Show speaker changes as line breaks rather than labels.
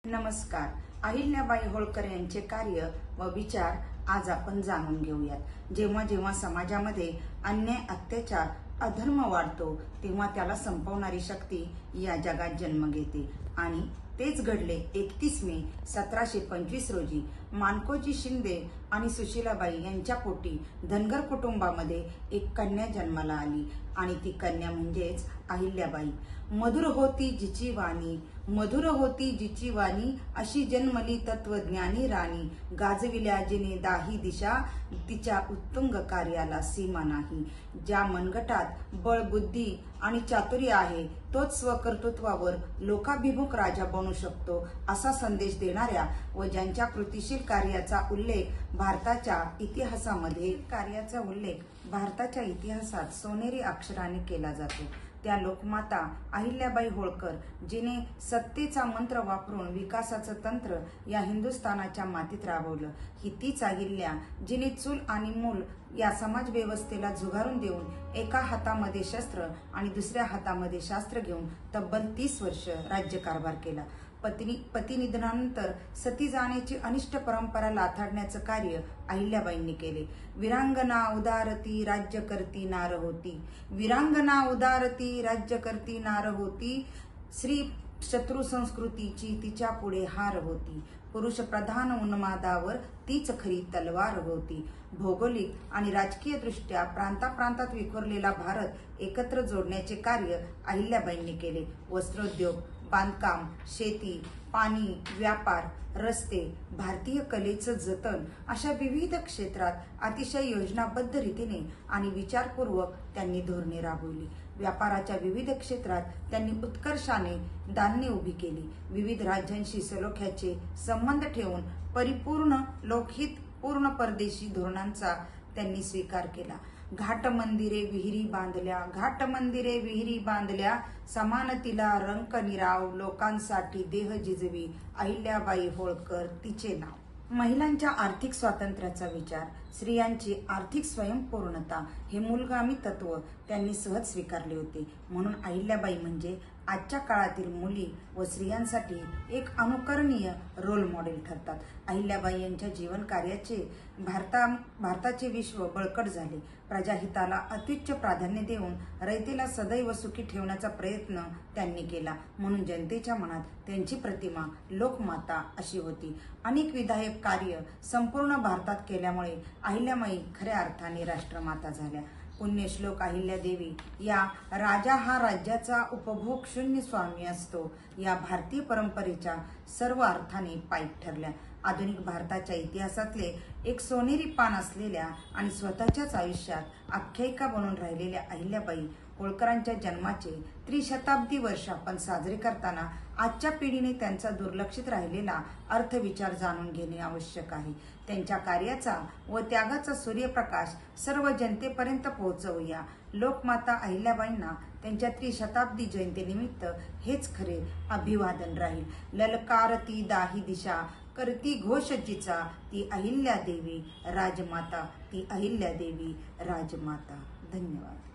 नमस्कार. अहिल्याबाई होळकर यांचे कार्य व विचार आज आपण जाणून घेऊयात. जेव्हा जेव्हा समाजामध्ये अन्याय, अत्याचार, अधर्म वाढतो तेव्हा त्याला संपवणारी शक्ती या जगात जन्म घेते आणि तेच घडले 31 मे 1725 रोजी माणकोजी शिंदे आणि सुशीलाबाई यांच्या पोटी धनगर कुटुंबामध्ये एक कन्या जन्माला आली आणि ती कन्या म्हणजेच अहिल्याबाई. मधुर होती जिची वाणी, मधुर होती जिची वाणी, अशी जन्मली तत्वज्ञानी राणी. गाजविल्या जिने दाही दिशा, तिच्या उत्तुंग कार्याला सीमा नाही. ज्या मनगटात बळ, बुद्धी आणि चातुर्य आहे तोच स्वकर्तृत्वावर लोकाभिमुख राजा बनू शकतो, असा संदेश देणाऱ्या व ज्यांच्या कृतिशील कार्याचा उल्लेख भारताच्या इतिहासात सोनेरी अक्षराने केला जातो त्या लोकमाता अहिल्याबाई होळकर, जिने सत्तेचा मंत्र वापरून विकासाचं तंत्र या हिंदुस्थानाच्या मातीत राबवलं. ही तीच अहिल्या जिने चूल आणि मूल या समाज व्यवस्थेला झुगारून देऊन एका हातामध्ये शस्त्र आणि दुसऱ्या हातामध्ये शास्त्र घेऊन तब्बल 30 वर्ष राज्यकारभार केला. पती निधनानंतर सती जाण्याची अनिष्ट परंपरा लाथाडण्याचं कार्य अहिल्याबाईंनी केले. विरांगना उदारती राज्य करती नार होती, विरांगना उदारती राज्य करती नार होती. श्री शत्रू संस्कृतीची तिच्या पुढे हार होती. पुरुष प्रधान उन्मादावर तीच खरी तलवार होती. भौगोलिक आणि राजकीय दृष्ट्या प्रांताप्रांतात विखुरलेला भारत एकत्र जोडण्याचे कार्य अहिल्याबाईंनी केले. वस्त्रोद्योग, बांधकाम, शेती, पाणी, व्यापार, रस्ते, भारतीय कलेचं जतन अशा विविध क्षेत्रात अतिशय योजनाबद्ध रीतीने आणि विचारपूर्वक त्यांनी धोरणे राबवली. व्यापाराच्या विविध क्षेत्रात त्यांनी उत्कर्षाने दालने उभी केली. विविध राज्यांशी सलोख्याचे संबंध ठेवून परिपूर्ण लोकहित पूर्ण परदेशी धोरणांचा त्यांनी स्वीकार केला. घाट मंदिरे विहिरी बांधल्या, घाट मंदिरे विहिरी बांधल्या, समानतेला रंक निराव, लोकांसाठी देह जिजवी, अहिल्याबाई होळकर तिचे नाव. महिलांच्या आर्थिक स्वातंत्र्याचा विचार, स्त्रियांची आर्थिक स्वयंपूर्णता हे मूलगामी तत्व त्यांनी सहज स्वीकारले होते. म्हणून अहिल्याबाई म्हणजे आजच्या काळातील मुली व स्त्रियांसाठी एक अनुकरणीय रोल मॉडेल ठरतात. अहिल्याबाई यांच्या जीवन कार्याचे भारताचे विश्व बळकट झाले. प्रजाहिताला अत्युच्च प्राधान्य देऊन रयतेला सदैव सुखी ठेवण्याचा प्रयत्न त्यांनी केला. म्हणून जनतेच्या मनात त्यांची प्रतिमा लोकमाता अशी होती. अनेक विधायक कार्य संपूर्ण भारतात केल्यामुळे अहिल्याबाई खऱ्या अर्थाने राष्ट्रमाता झाल्या. पुण्यश्लोक अहिल्यादेवी या राजा हा राज्याचा उपभोग शून्य स्वामी असतो या भारतीय परंपरेच्या सर्व अर्थाने पाईक ठरल्या. आधुनिक भारताच्या इतिहासातले एक सोनेरी पान असलेल्या आणि स्वतःच्याच आयुष्यात आख्यायिका बनून राहिलेल्या अहिल्याबाई होळकरांच्या जन्माचे त्रिशताब्दी वर्ष आपण साजरे करताना आजच्या पिढीने त्यांचा दुर्लक्षित राहिलेला अर्थविचार जाणून घेणे आवश्यक आहे. त्यांच्या कार्याचा व त्यागाचा सूर्यप्रकाश सर्व जनतेपर्यंत पोहोचवूया. लोकमाता अहिल्याबाईंना त्यांच्या त्रिशताब्दी जयंतीनिमित्त हेच खरे अभिवादन राहील. ललकारती दाही दिशा, करती घोष जिचा, ती अहिल्यादेवी राजमाता, ती अहिल्यादेवी राजमाता. धन्यवाद.